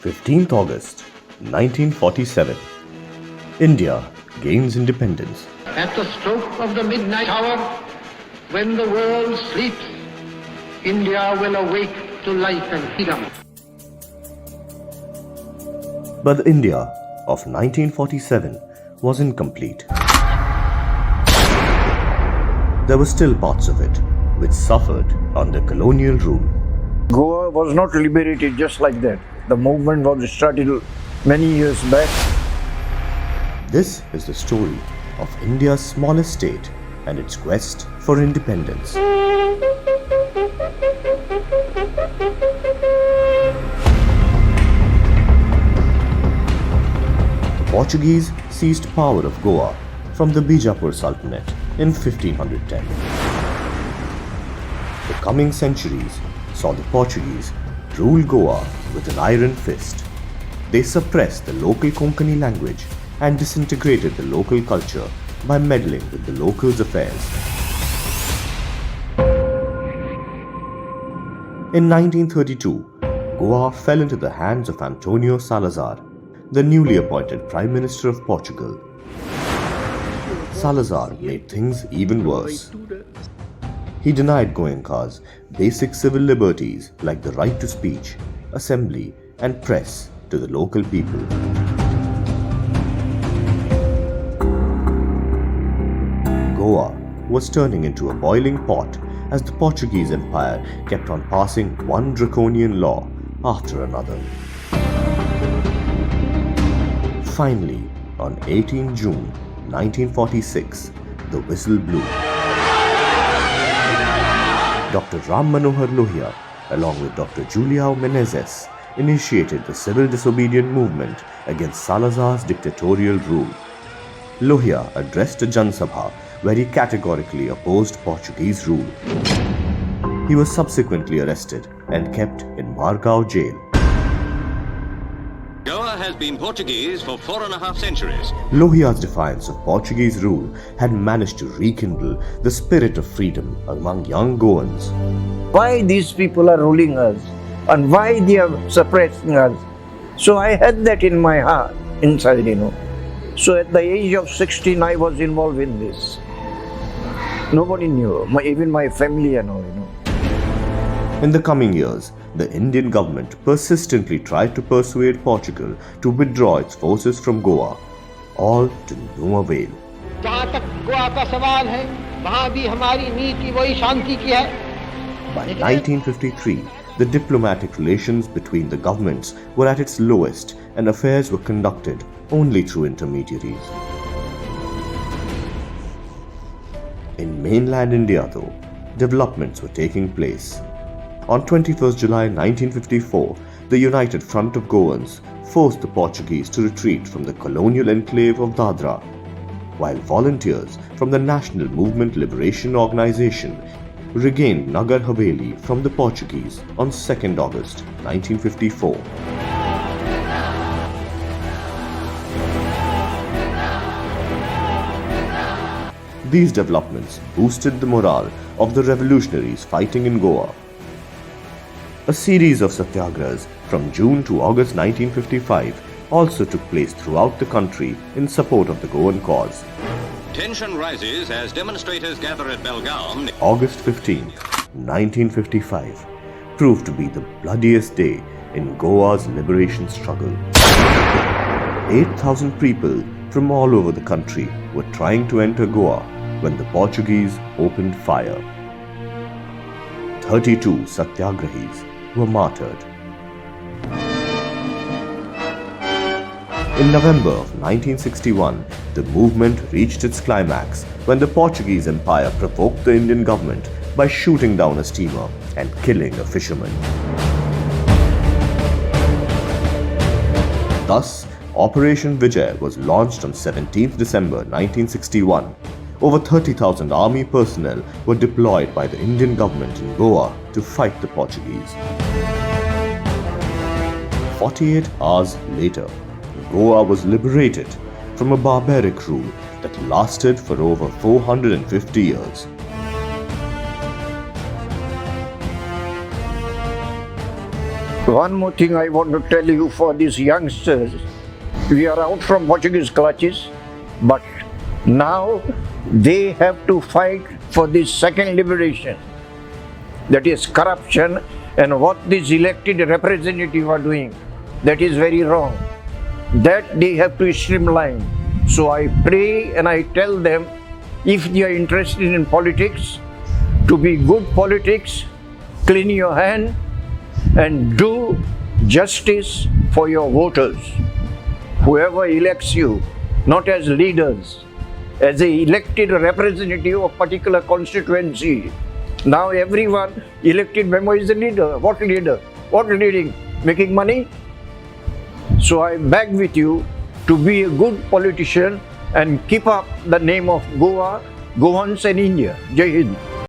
15th August 1947, India gains independence. At the stroke of the midnight hour, when the world sleeps, India will awake to life and freedom. But the India of 1947 was incomplete. There were still parts of it which suffered under colonial rule. Goa was not liberated just like that. The movement was started many years back. This is the story of India's smallest state and its quest for independence. The Portuguese seized power of Goa from the Bijapur Sultanate in 1510. The coming centuries saw the Portuguese rule Goa with an iron fist. They suppressed the local Konkani language and disintegrated the local culture by meddling with the locals' affairs. In 1932, Goa fell into the hands of Antonio Salazar, the newly appointed Prime Minister of Portugal. Salazar made things even worse. He denied Goencas basic civil liberties like the right to speech, assembly, and press to the local people. Goa was turning into a boiling pot as the Portuguese Empire kept on passing one draconian law after another. Finally, on 18 June 1946, the whistle blew. Dr. Ram Manohar Lohia, along with Dr. Julião Menezes, initiated the civil disobedient movement against Salazar's dictatorial rule. Lohia addressed a Jansabha where he categorically opposed Portuguese rule. He was subsequently arrested and kept in Margao jail. Goa has been Portuguese for 4.5 centuries. Lohia's defiance of Portuguese rule had managed to rekindle the spirit of freedom among young Goans. Why these people are ruling us and why they are suppressing us? So I had that in my heart, inside, So at the age of 16, I was involved in this. Nobody knew, even my family, In the coming years, the Indian government persistently tried to persuade Portugal to withdraw its forces from Goa, all to no avail. जहाँ तक गोवा का सवाल है, वहाँ भी हमारी नीति वही शांति की है. By 1953, the diplomatic relations between the governments were at its lowest and affairs were conducted only through intermediaries. In mainland India, though, developments were taking place. On 21st July 1954, the United Front of Goans forced the Portuguese to retreat from the colonial enclave of Dadra, while volunteers from the National Movement Liberation Organization regained Nagar Haveli from the Portuguese on 2nd August 1954. These developments boosted the morale of the revolutionaries fighting in Goa. A series of satyagrahas from June to August 1955 also took place throughout the country in support of the Goan cause. Tension rises as demonstrators gather at Belgaum. August 15, 1955 proved to be the bloodiest day in Goa's liberation struggle. 8,000 people from all over the country were trying to enter Goa when the Portuguese opened fire. 32 satyagrahis were martyred. In November of 1961, the movement reached its climax when the Portuguese Empire provoked the Indian government by shooting down a steamer and killing a fisherman. Thus, Operation Vijay was launched on 17th December 1961. Over 30,000 army personnel were deployed by the Indian government in Goa to fight the Portuguese. 48 hours later, Goa was liberated from a barbaric rule that lasted for over 450 years. One more thing I want to tell you for these youngsters. We are out from Portuguese clutches, but now they have to fight for this second liberation. That is corruption, and what these elected representatives are doing, that is very wrong. That they have to streamline. So I pray and I tell them, if they are interested in politics, to be good politics, clean your hand and do justice for your voters. Whoever elects you, not as leaders, as an elected representative of particular constituency. Now everyone elected member is a leader. What leader? What leading? Making money? So I beg with you to be a good politician and keep up the name of Goa, Goans and India. Jai Hind.